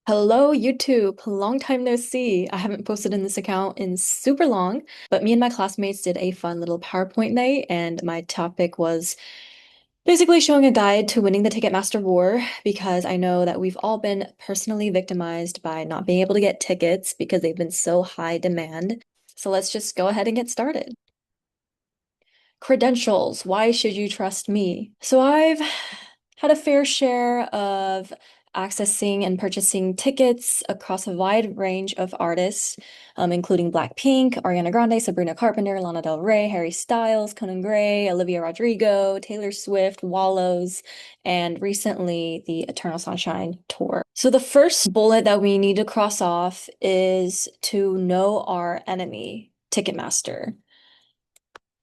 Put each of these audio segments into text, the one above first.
Hello, YouTube. Long time no see. I haven't posted in this account in super long, but me and my classmates did a fun little PowerPoint night, and my topic was basically showing a guide to winning the Ticketmaster war because I know that we've all been personally victimized by not being able to get tickets because they've been so high demand. So let's just go ahead and get started. Credentials. Why should you trust me? So I've had a fair share of accessing and purchasing tickets across a wide range of artists, including Blackpink, Ariana Grande, Sabrina Carpenter, Lana Del Rey, Harry Styles, Conan Gray, Olivia Rodrigo, Taylor Swift, Wallows, and recently the Eternal Sunshine tour. So the first bullet that we need to cross off is to know our enemy, Ticketmaster.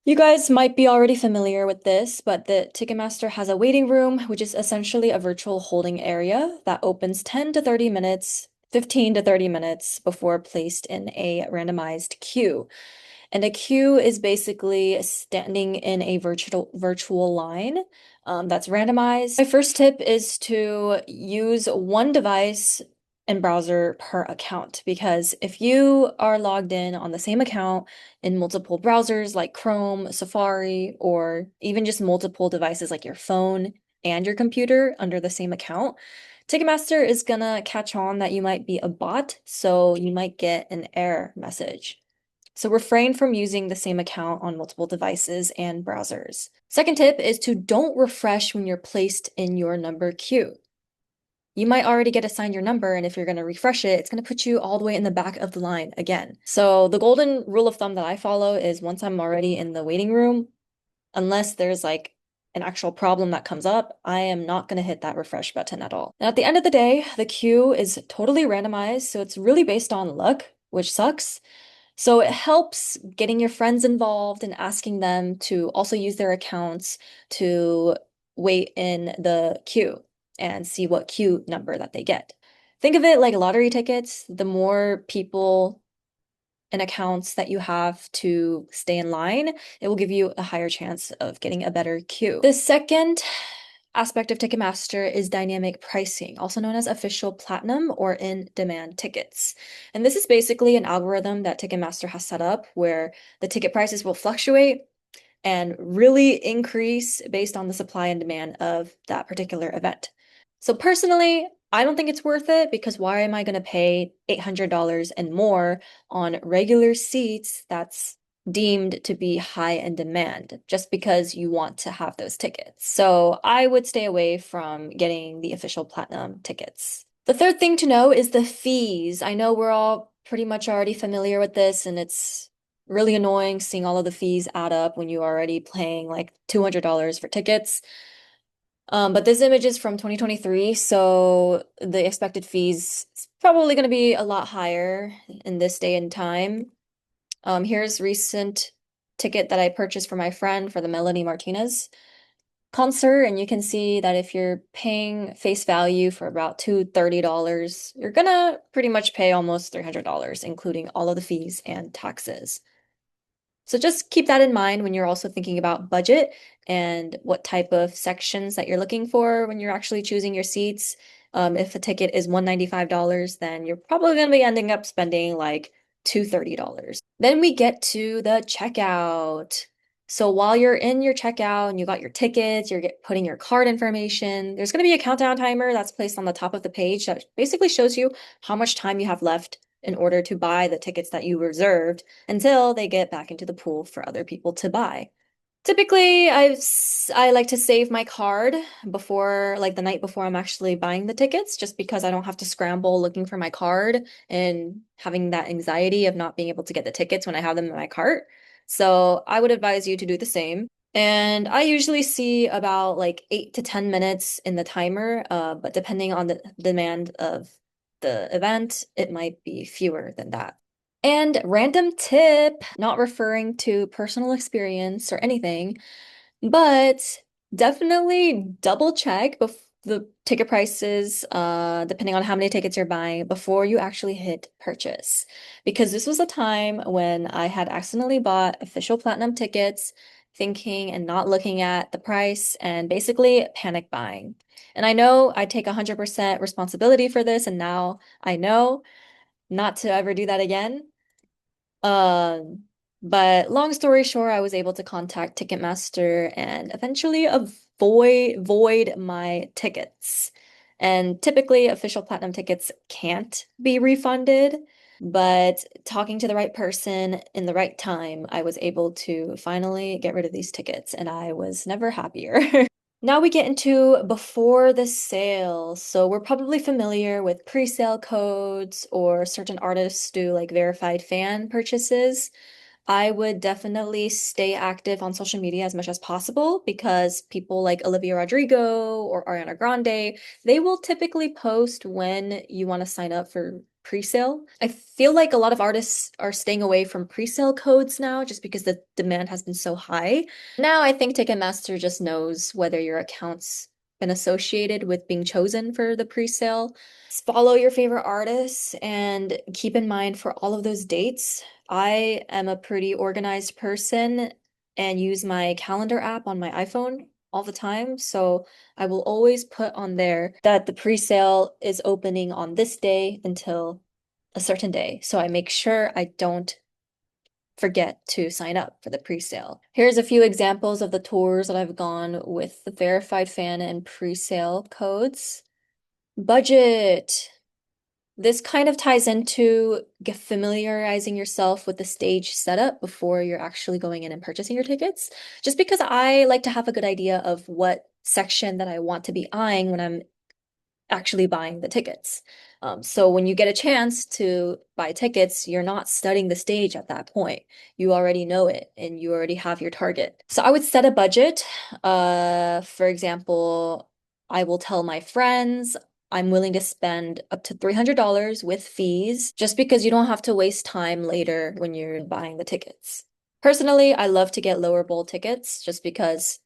You guys might be already familiar with this, but the Ticketmaster has a waiting room, which is essentially a virtual holding area that opens 10 to 30 minutes, 15 to 30 minutes before placed in a randomized queue. And a queue is basically standing in a virtual line that's randomized. My first tip is to use one device and browser per account because if you are logged in on the same account in multiple browsers like Chrome, Safari, or even just multiple devices like your phone and your computer under the same account, Ticketmaster is gonna catch on that you might be a bot, so you might get an error message. So refrain from using the same account on multiple devices and browsers. Second tip is to don't refresh when you're placed in your number queue. You might already get assigned your number, and if you're going to refresh it, it's going to put you all the way in the back of the line again. So the golden rule of thumb that I follow is once I'm already in the waiting room, unless there's like an actual problem that comes up, I am not going to hit that refresh button at all. And at the end of the day, the queue is totally randomized, so it's really based on luck, which sucks. So it helps getting your friends involved and asking them to also use their accounts to wait in the queue and see what queue number that they get. Think of it like lottery tickets. The more people and accounts that you have to stay in line, it will give you a higher chance of getting a better queue. The second aspect of Ticketmaster is dynamic pricing, also known as official platinum or in-demand tickets. And this is basically an algorithm that Ticketmaster has set up where the ticket prices will fluctuate and really increase based on the supply and demand of that particular event. So personally, I don't think it's worth it because why am I going to pay $800 and more on regular seats that's deemed to be high in demand just because you want to have those tickets? So I would stay away from getting the official platinum tickets. The third thing to know is the fees. I know we're all pretty much already familiar with this, and it's really annoying seeing all of the fees add up when you're already paying like $200 for tickets. But this image is from 2023, so the expected fees is probably going to be a lot higher in this day and time. Here's recent ticket that I purchased for my friend for the Melanie Martinez concert, and you can see that if you're paying face value for about $230, you're gonna pretty much pay almost $300, including all of the fees and taxes. So just keep that in mind when you're also thinking about budget and what type of sections that you're looking for when you're actually choosing your seats. If a ticket is $195, then you're probably going to be ending up spending like $230. Then we get to the checkout. So while you're in your checkout and you got your tickets, putting your card information, there's going to be a countdown timer that's placed on the top of the page that basically shows you how much time you have left in order to buy the tickets that you reserved until they get back into the pool for other people to buy. Typically, I like to save my card before, like the night before I'm actually buying the tickets, just because I don't have to scramble looking for my card and having that anxiety of not being able to get the tickets when I have them in my cart. So I would advise you to do the same. And I usually see about like 8 to 10 minutes in the timer, but depending on the demand of the event, it might be fewer than that. And random tip, not referring to personal experience or anything, but definitely double check the ticket prices, depending on how many tickets you're buying before you actually hit purchase. Because this was a time when I had accidentally bought official platinum tickets, thinking and not looking at the price and basically panic buying. And I know I take 100% responsibility for this, and now I know not to ever do that again. Um, but long story short, I was able to contact Ticketmaster and eventually avoid void my tickets. And typically, official platinum tickets can't be refunded, but talking to the right person in the right time, I was able to finally get rid of these tickets, and I was never happier. Now we get into before the sale. So we're probably familiar with pre-sale codes or certain artists do like verified fan purchases. I would definitely stay active on social media as much as possible because people like Olivia Rodrigo or Ariana Grande, they will typically post when you want to sign up for pre-sale. I feel like a lot of artists are staying away from pre-sale codes now just because the demand has been so high. Now I think Ticketmaster just knows whether your account's been associated with being chosen for the pre-sale. Follow your favorite artists and keep in mind for all of those dates. I am a pretty organized person and use my calendar app on my iPhone all the time. So I will always put on there that the pre-sale is opening on this day until a certain day. So I make sure I don't forget to sign up for the pre-sale. Here's a few examples of the tours that I've gone with the verified fan and pre-sale codes. Budget. This kind of ties into familiarizing yourself with the stage setup before you're actually going in and purchasing your tickets. Just because I like to have a good idea of what section that I want to be eyeing when I'm actually buying the tickets. So when you get a chance to buy tickets, you're not studying the stage at that point. You already know it and you already have your target. So I would set a budget. For example, I will tell my friends I'm willing to spend up to $300 with fees just because you don't have to waste time later when you're buying the tickets. Personally, I love to get lower bowl tickets just because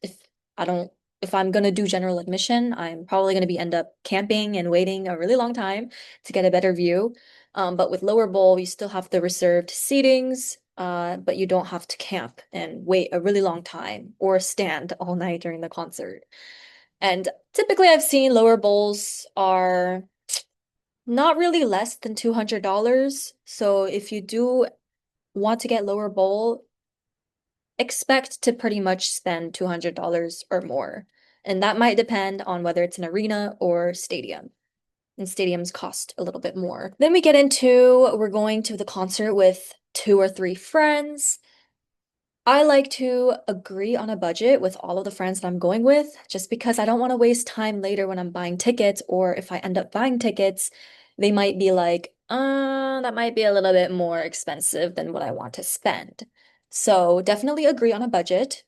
I don't if I'm gonna do general admission, I'm probably gonna be end up camping and waiting a really long time to get a better view. But with lower bowl, you still have the reserved seatings, but you don't have to camp and wait a really long time or stand all night during the concert. And typically, I've seen lower bowls are not really less than $200. So if you do want to get lower bowl, expect to pretty much spend $200 or more. And that might depend on whether it's an arena or stadium. And stadiums cost a little bit more. Then we get into we're going to the concert with two or three friends. I like to agree on a budget with all of the friends that I'm going with, just because I don't want to waste time later when I'm buying tickets, or if I end up buying tickets, they might be like, that might be a little bit more expensive than what I want to spend. So definitely agree on a budget.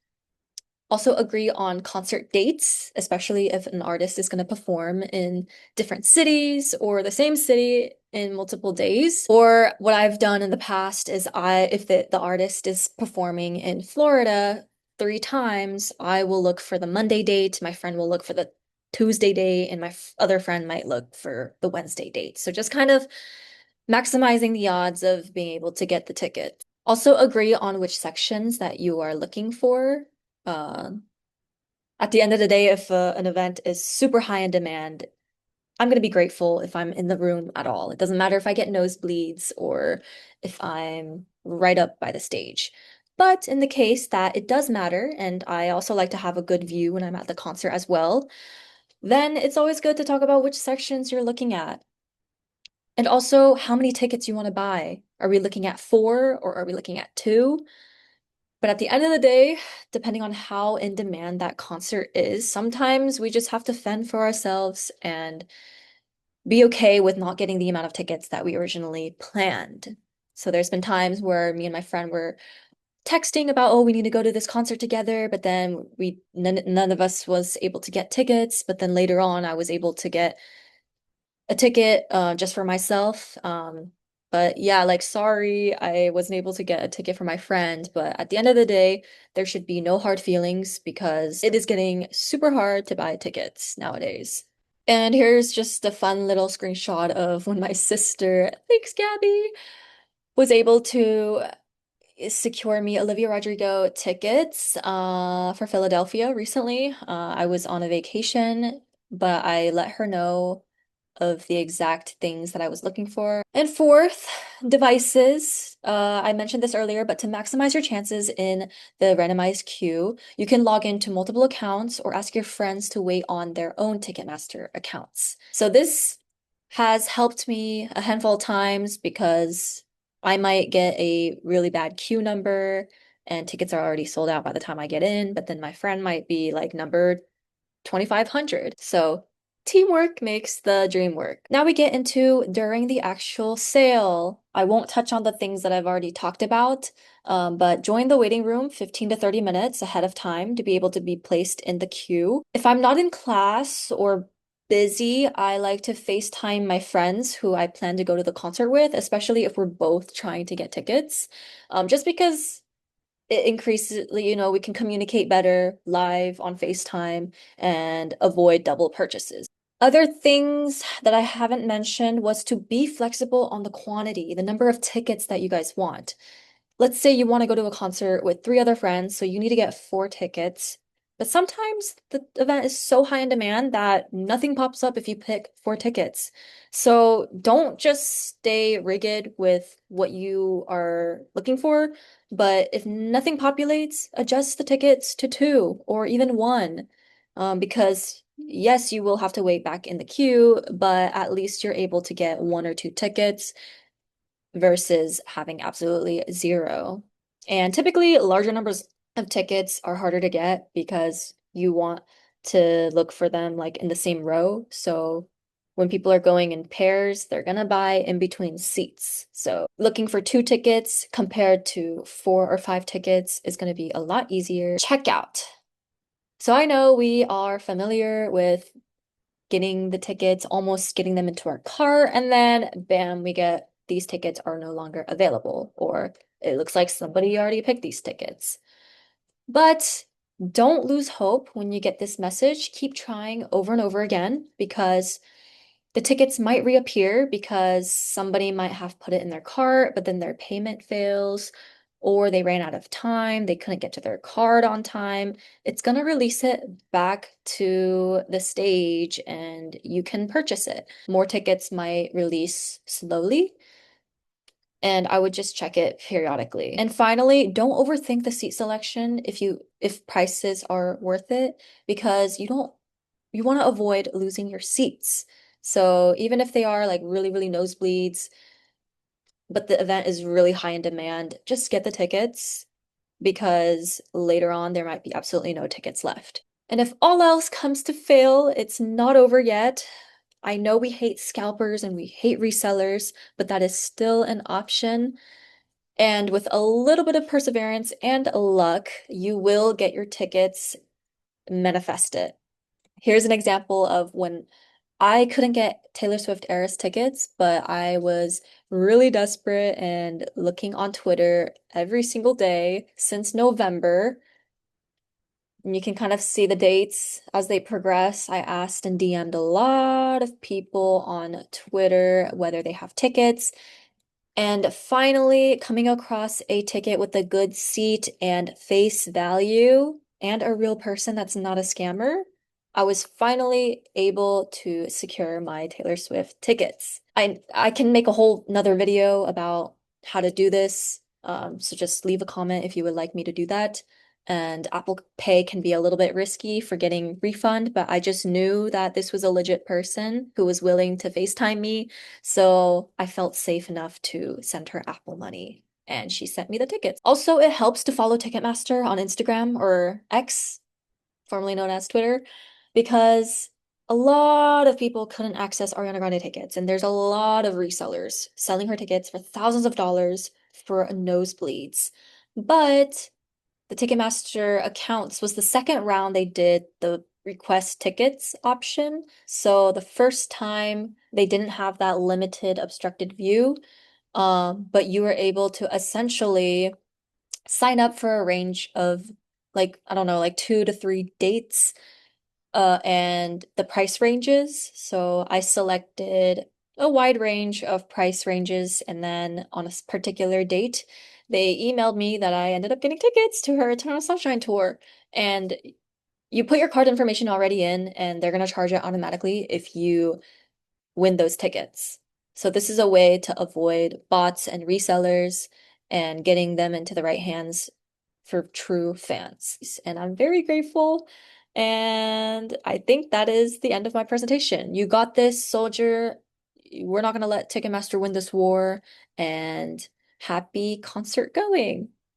Also agree on concert dates, especially if an artist is going to perform in different cities or the same city in multiple days. Or what I've done in the past is if the artist is performing in Florida 3 times, I will look for the Monday date, my friend will look for the Tuesday date, and my other friend might look for the Wednesday date. So just kind of maximizing the odds of being able to get the ticket. Also agree on which sections that you are looking for. Uh, at the end of the day, if an event is super high in demand, I'm going to be grateful if I'm in the room at all. It doesn't matter if I get nosebleeds or if I'm right up by the stage. But in the case that it does matter, and I also like to have a good view when I'm at the concert as well, then it's always good to talk about which sections you're looking at. And also how many tickets you want to buy. Are we looking at four or are we looking at two? But at the end of the day, depending on how in demand that concert is, sometimes we just have to fend for ourselves and be okay with not getting the amount of tickets that we originally planned. So there's been times where me and my friend were texting about, oh, we need to go to this concert together, but then none of us was able to get tickets. But then later on, I was able to get a ticket just for myself. But yeah, like sorry, I wasn't able to get a ticket for my friend. But at the end of the day, there should be no hard feelings because it is getting super hard to buy tickets nowadays. And here's just a fun little screenshot of when my sister, thanks Gabby, was able to secure me Olivia Rodrigo tickets for Philadelphia recently. I was on a vacation but I let her know of the exact things that I was looking for. And fourth, devices. I mentioned this earlier, but to maximize your chances in the randomized queue, you can log into multiple accounts or ask your friends to wait on their own Ticketmaster accounts. So this has helped me a handful of times because I might get a really bad queue number and tickets are already sold out by the time I get in, but then my friend might be like numbered 2,500. So teamwork makes the dream work. Now we get into during the actual sale. I won't touch on the things that I've already talked about, but join the waiting room 15 to 30 minutes ahead of time to be able to be placed in the queue. If I'm not in class or busy, I like to FaceTime my friends who I plan to go to the concert with, especially if we're both trying to get tickets. Just because it increases, we can communicate better live on FaceTime and avoid double purchases. Other things that I haven't mentioned was to be flexible on the quantity, the number of tickets that you guys want. Let's say you want to go to a concert with three other friends, so you need to get four tickets. But sometimes the event is so high in demand that nothing pops up if you pick four tickets. So don't just stay rigid with what you are looking for, but if nothing populates, adjust the tickets to two or even one. Because yes, you will have to wait back in the queue, but at least you're able to get one or two tickets versus having absolutely zero. And typically, larger numbers of tickets are harder to get because you want to look for them like in the same row. So when people are going in pairs, they're gonna buy in between seats. So looking for two tickets compared to four or five tickets is gonna be a lot easier. Checkout. So I know we are familiar with getting the tickets, almost getting them into our cart, and then bam, we get these tickets are no longer available, or it looks like somebody already picked these tickets. But don't lose hope when you get this message. Keep trying over and over again because the tickets might reappear because somebody might have put it in their cart, but then their payment fails, or they ran out of time, they couldn't get to their card on time. It's going to release it back to the stage and you can purchase it. More tickets might release slowly, and I would just check it periodically. And finally, don't overthink the seat selection if prices are worth it because you want to avoid losing your seats. So even if they are like really, really nosebleeds, but the event is really high in demand, just get the tickets because later on there might be absolutely no tickets left. And if all else comes to fail, it's not over yet. I know we hate scalpers and we hate resellers, but that is still an option. And with a little bit of perseverance and luck, you will get your tickets manifested. Here's an example of when I couldn't get Taylor Swift Eras tickets, but I was really desperate and looking on Twitter every single day since November. And you can kind of see the dates as they progress. I asked and DM'd a lot of people on Twitter whether they have tickets. And finally, coming across a ticket with a good seat and face value and a real person that's not a scammer, I was finally able to secure my Taylor Swift tickets. I can make a whole another video about how to do this. So just leave a comment if you would like me to do that. And Apple Pay can be a little bit risky for getting refund, but I just knew that this was a legit person who was willing to FaceTime me. So I felt safe enough to send her Apple money and she sent me the tickets. Also, it helps to follow Ticketmaster on Instagram or X, formerly known as Twitter, because a lot of people couldn't access Ariana Grande tickets, and there's a lot of resellers selling her tickets for thousands of dollars for nosebleeds. But the Ticketmaster accounts was the second round they did the request tickets option. So the first time they didn't have that limited obstructed view, but you were able to essentially sign up for a range of like, I don't know, like 2 to 3 dates, and the price ranges. So I selected a wide range of price ranges, and then on a particular date, they emailed me that I ended up getting tickets to her Eternal Sunshine tour. And You put your card information already in, and they're going to charge it automatically if you win those tickets. So this is a way to avoid bots and resellers and getting them into the right hands for true fans. And I'm very grateful. And I think that is the end of my presentation. You got this, soldier. We're not going to let Ticketmaster win this war. And happy concert going.